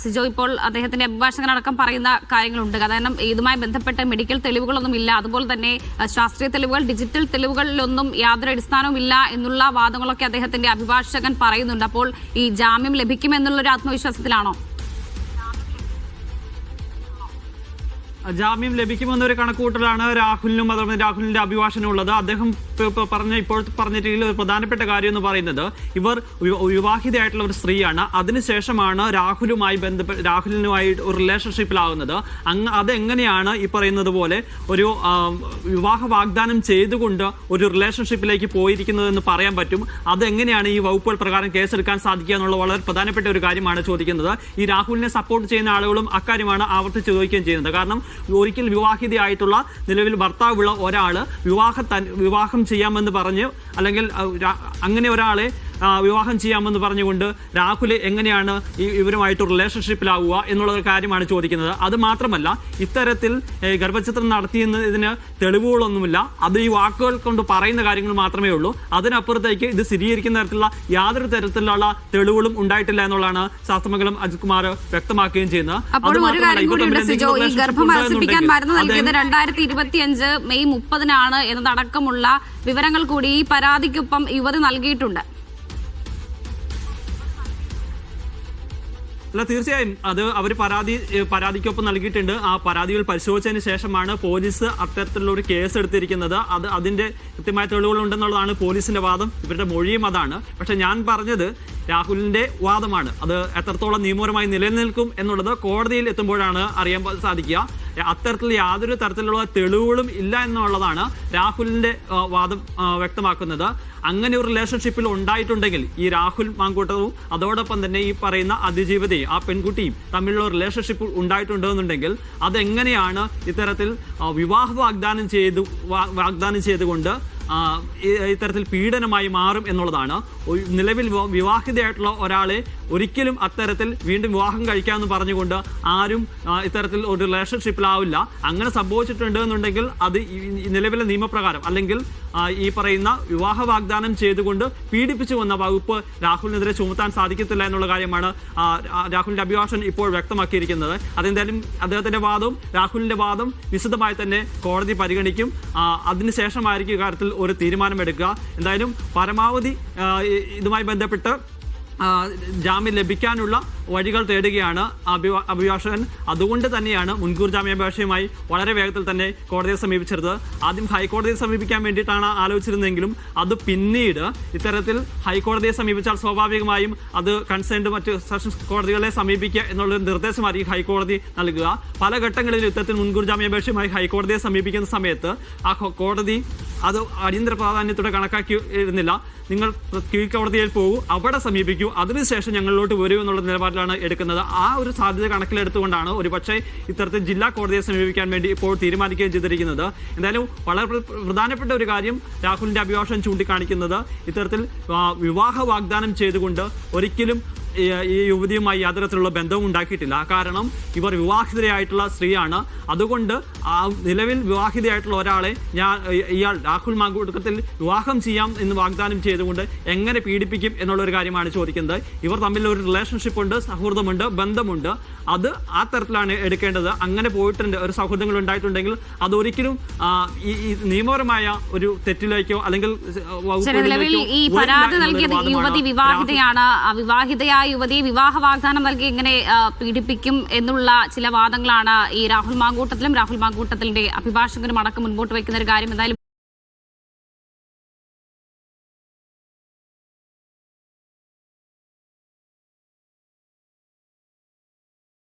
സിജോ ഇപ്പോൾ അദ്ദേഹത്തിന്റെ അഭിഭാഷകനടക്കം പറയുന്ന കാര്യങ്ങളുണ്ട്. കാരണം ഇതുമായി ബന്ധപ്പെട്ട മെഡിക്കൽ തെളിവുകളൊന്നും ഇല്ല, അതുപോലെ തന്നെ ശാസ്ത്രീയ തെളിവുകൾ, ഡിജിറ്റൽ തെളിവുകളിലൊന്നും യാതൊരു അടിസ്ഥാനവും ഇല്ല എന്നുള്ള വാദങ്ങളൊക്കെ അദ്ദേഹത്തിന്റെ അഭിഭാഷകൻ പറയുന്നുണ്ട്. അപ്പോൾ ഈ ജാമ്യം ലഭിക്കുമെന്നുള്ളൊരു ആത്മവിശ്വാസത്തിലാണോ? ജാമ്യം ലഭിക്കുമെന്നൊരു കണക്കുകൂട്ടലാണ് രാഹുലിനും അതുപോലെ രാഹുലിന്റെ അഭിഭാഷകനും ഉള്ളത്. അദ്ദേഹം ഇപ്പോൾ പറഞ്ഞിട്ടുള്ള ഒരു പ്രധാനപ്പെട്ട കാര്യം എന്ന് പറയുന്നത് ഇവർ വിവാഹിതയായിട്ടുള്ള ഒരു സ്ത്രീയാണ്. അതിനുശേഷമാണ് രാഹുലിനുമായി ഒരു റിലേഷൻഷിപ്പിലാവുന്നത്. അതെങ്ങനെയാണ് ഈ പറയുന്നത് പോലെ ഒരു വിവാഹ വാഗ്ദാനം ചെയ്തുകൊണ്ട് ഒരു റിലേഷൻഷിപ്പിലേക്ക് പോയിരിക്കുന്നതെന്ന് പറയാൻ പറ്റും? അതെങ്ങനെയാണ് ഈ വകുപ്പുകൾ പ്രകാരം കേസെടുക്കാൻ സാധിക്കുക എന്നുള്ള വളരെ പ്രധാനപ്പെട്ട ഒരു കാര്യമാണ് ചോദിക്കുന്നത്. ഈ രാഹുലിനെ സപ്പോർട്ട് ചെയ്യുന്ന ആളുകളും അക്കാര്യമാണ് ആവർത്തിച്ച് ചോദിക്കുകയും ചെയ്യുന്നത്. കാരണം ഒരിക്കൽ വിവാഹിതയായിട്ടുള്ള നിലവിൽ ഭർത്താവുള്ള ഒരാള് വിവാഹം ചെയ്യാമെന്ന് പറഞ്ഞ് അല്ലെങ്കിൽ അങ്ങനെ ഒരാളെ വിവാഹം ചെയ്യാമെന്ന് പറഞ്ഞുകൊണ്ട് രാഹുൽ എങ്ങനെയാണ് ഇവരുമായിട്ട് റിലേഷൻഷിപ്പിലാവുക എന്നുള്ള കാര്യമാണ് ചോദിക്കുന്നത്. അത് മാത്രമല്ല, ഇത്തരത്തിൽ ഗർഭചിത്രം നടത്തിയതിന് തെളിവുകളൊന്നുമില്ല. അത് ഈ വാക്കുകൾ കൊണ്ട് പറയുന്ന കാര്യങ്ങൾ മാത്രമേ ഉള്ളൂ. അതിനപ്പുറത്തേക്ക് ഇത് സ്ഥിരീകരിക്കുന്ന തരത്തിലുള്ള യാതൊരു തരത്തിലുള്ള തെളിവുകളും ഉണ്ടായിട്ടില്ല എന്നുള്ളതാണ് ശാസ്ത്രമംഗലം അജിത് കുമാർ വ്യക്തമാക്കുകയും ചെയ്യുന്നത്. ഗർഭം അലസിപ്പിക്കാൻ മരുന്ന് നൽകിയത് 2025 മെയ് 30 എന്നതടക്കമുള്ള വിവരങ്ങൾ കൂടി ഈ പരാതിക്കൊപ്പം യുവതി നൽകിയിട്ടുണ്ട്. അല്ല, തീർച്ചയായും അത് അവർ പരാതിക്കൊപ്പം നൽകിയിട്ടുണ്ട്. ആ പരാതികൾ പരിശോധിച്ചതിന് ശേഷമാണ് പോലീസ് അത്തരത്തിലുള്ള ഒരു കേസ് എടുത്തിരിക്കുന്നത്. അതിന്റെ കൃത്യമായ തെളിവുകൾ ഉണ്ടെന്നുള്ളതാണ് പോലീസിന്റെ വാദം. ഇവരുടെ മൊഴിയും അതാണ്. പക്ഷെ ഞാൻ പറഞ്ഞത് രാഹുലിന്റെ വാദമാണ്. അത് എത്രത്തോളം നിയമപരമായി നിലനിൽക്കും എന്നുള്ളത് കോടതിയിൽ എത്തുമ്പോഴാണ് അറിയാൻ സാധിക്കുക. അത്തരത്തിൽ യാതൊരു തരത്തിലുള്ള തെളിവുകളും ഇല്ല എന്നുള്ളതാണ് രാഹുലിന്റെ വാദം വ്യക്തമാക്കുന്നത്. അങ്ങനെ ഒരു റിലേഷൻഷിപ്പിൽ ഉണ്ടായിട്ടുണ്ടെങ്കിൽ ഈ രാഹുൽ മാങ്കൂട്ടവും അതോടൊപ്പം തന്നെ ഈ പറയുന്ന അതിജീവിതയും ആ പെൺകുട്ടിയും തമ്മിലുള്ള റിലേഷൻഷിപ്പ് ഉണ്ടായിട്ടുണ്ടെന്നുണ്ടെങ്കിൽ അതെങ്ങനെയാണ് ഇത്തരത്തിൽ വിവാഹ വാഗ്ദാനം ചെയ്തുകൊണ്ട് ഇത്തരത്തിൽ പീഡനമായി മാറും എന്നുള്ളതാണ്. നിലവിൽ വിവാഹിതയായിട്ടുള്ള ഒരാളെ ഒരിക്കലും അത്തരത്തിൽ വീണ്ടും വിവാഹം കഴിക്കാമെന്ന് പറഞ്ഞുകൊണ്ട് ആരും ഇത്തരത്തിൽ ഒരു റിലേഷൻഷിപ്പിലാവില്ല. അങ്ങനെ സംഭവിച്ചിട്ടുണ്ട് എന്നുണ്ടെങ്കിൽ അത് നിലവിലെ നിയമപ്രകാരം അല്ലെങ്കിൽ ഈ പറയുന്ന വിവാഹ വാഗ്ദാനം ചെയ്തുകൊണ്ട് പീഡിപ്പിച്ചു വന്ന വകുപ്പ് രാഹുലിനെതിരെ ചുമത്താൻ സാധിക്കത്തില്ല എന്നുള്ള കാര്യമാണ് രാഹുലിന്റെ അഭിഭാഷകൻ ഇപ്പോൾ വ്യക്തമാക്കിയിരിക്കുന്നത്. അതെന്തായാലും അദ്ദേഹത്തിന്റെ വാദവും രാഹുലിന്റെ വാദം വിശദമായി തന്നെ കോടതി പരിഗണിക്കും. അതിനുശേഷമായിരിക്കും ഇക്കാര്യത്തിൽ ഒരു തീരുമാനമെടുക്കുക. എന്തായാലും പരമാവധി ഇതുമായി ബന്ധപ്പെട്ട് ജാമ്യം ലഭിക്കാനുള്ള വഴികൾ തേടുകയാണ് അഭിഭാഷകൻ. അതുകൊണ്ട് തന്നെയാണ് മുൻകൂർ ജാമ്യാപേക്ഷയുമായി വളരെ വേഗത്തിൽ തന്നെ കോടതിയെ സമീപിച്ചത്. ആദ്യം ഹൈക്കോടതിയെ സമീപിക്കാൻ വേണ്ടിയിട്ടാണ് ആലോചിച്ചിരുന്നെങ്കിലും അത് പിന്നീട് ഇത്തരത്തിൽ ഹൈക്കോടതിയെ സമീപിച്ചാൽ സ്വാഭാവികമായും അത് കൺസേൺഡ് മറ്റ് സെഷൻസ് കോടതികളെ സമീപിക്കുക എന്നുള്ളൊരു നിർദ്ദേശമായിരിക്കും ഹൈക്കോടതി നൽകുക. പല ഘട്ടങ്ങളിലും ഇത്തരത്തിൽ മുൻകൂർ ജാമ്യാപേക്ഷയുമായി ഹൈക്കോടതിയെ സമീപിക്കുന്ന സമയത്ത് ആ കോടതി അത് അടിയന്തര പ്രാധാന്യത്തോടെ കണക്കാക്കിയിരുന്നില്ല. നിങ്ങൾ കീഴ്ക്കോടതിയിൽ പോകൂ, അവിടെ സമീപിക്കൂ, അതിനുശേഷം ഞങ്ങളിലോട്ട് വരൂ എന്നുള്ള നിലപാടിലാണ് എടുക്കുന്നത്. ആ ഒരു സാധ്യത കണക്കിലെടുത്തുകൊണ്ടാണ് ഒരുപക്ഷെ ഇത്തരത്തിൽ ജില്ലാ കോടതിയെ സമീപിക്കാൻ വേണ്ടി ഇപ്പോൾ തീരുമാനിക്കുകയും ചെയ്തിരിക്കുന്നത്. എന്തായാലും വളരെ പ്രധാനപ്പെട്ട ഒരു കാര്യം രാഹുലിന്റെ അഭിഭാഷകൻ ചൂണ്ടിക്കാണിക്കുന്നത് ഇത്തരത്തിൽ വിവാഹ വാഗ്ദാനം ചെയ്തുകൊണ്ട് ഒരിക്കലും ഈ യുവതിയുമായി യാതൊരു തരത്തിലുള്ള ബന്ധവും ഉണ്ടാക്കിയിട്ടില്ല. കാരണം ഇവർ വിവാഹിതരായിട്ടുള്ള സ്ത്രീയാണ്. അതുകൊണ്ട് ആ നിലവിൽ വിവാഹിതയായിട്ടുള്ള ഒരാളെ ഇയാൾ രാഹുൽ മാങ്കൂട്ടത്തിൽ വിവാഹം ചെയ്യാം എന്ന് വാഗ്ദാനം ചെയ്തുകൊണ്ട് എങ്ങനെ പീഡിപ്പിക്കും എന്നുള്ളൊരു കാര്യമാണ് ചോദിക്കുന്നത്. ഇവർ തമ്മിൽ ഒരു റിലേഷൻഷിപ്പ് ഉണ്ട്, സൗഹൃദമുണ്ട്, ബന്ധമുണ്ട്. അത് ആ തരത്തിലാണ് എടുക്കേണ്ടത്. അങ്ങനെ പോയിട്ടുണ്ട്, ഒരു സൗഹൃദങ്ങൾ ഉണ്ടായിട്ടുണ്ടെങ്കിൽ അതൊരിക്കലും ഈ നിയമപരമായ ഒരു തെറ്റിലേക്കോ അല്ലെങ്കിൽ ഈ പരാതി നൽകിയത് യുവതി വിവാഹിതയാണ്. യുവതി വിവാഹ വാഗ്ദാനം നൽകി എങ്ങനെ പീഡിപ്പിക്കും എന്നുള്ള ചില വാദങ്ങളാണ് ഈ രാഹുൽ മാങ്കൂട്ടത്തിലും രാഹുൽ മാങ്കൂട്ടത്തിന്റെ അഭിഭാഷകനും അടക്കം മുൻപോട്ട് വയ്ക്കുന്ന ഒരു കാര്യം. എന്തായാലും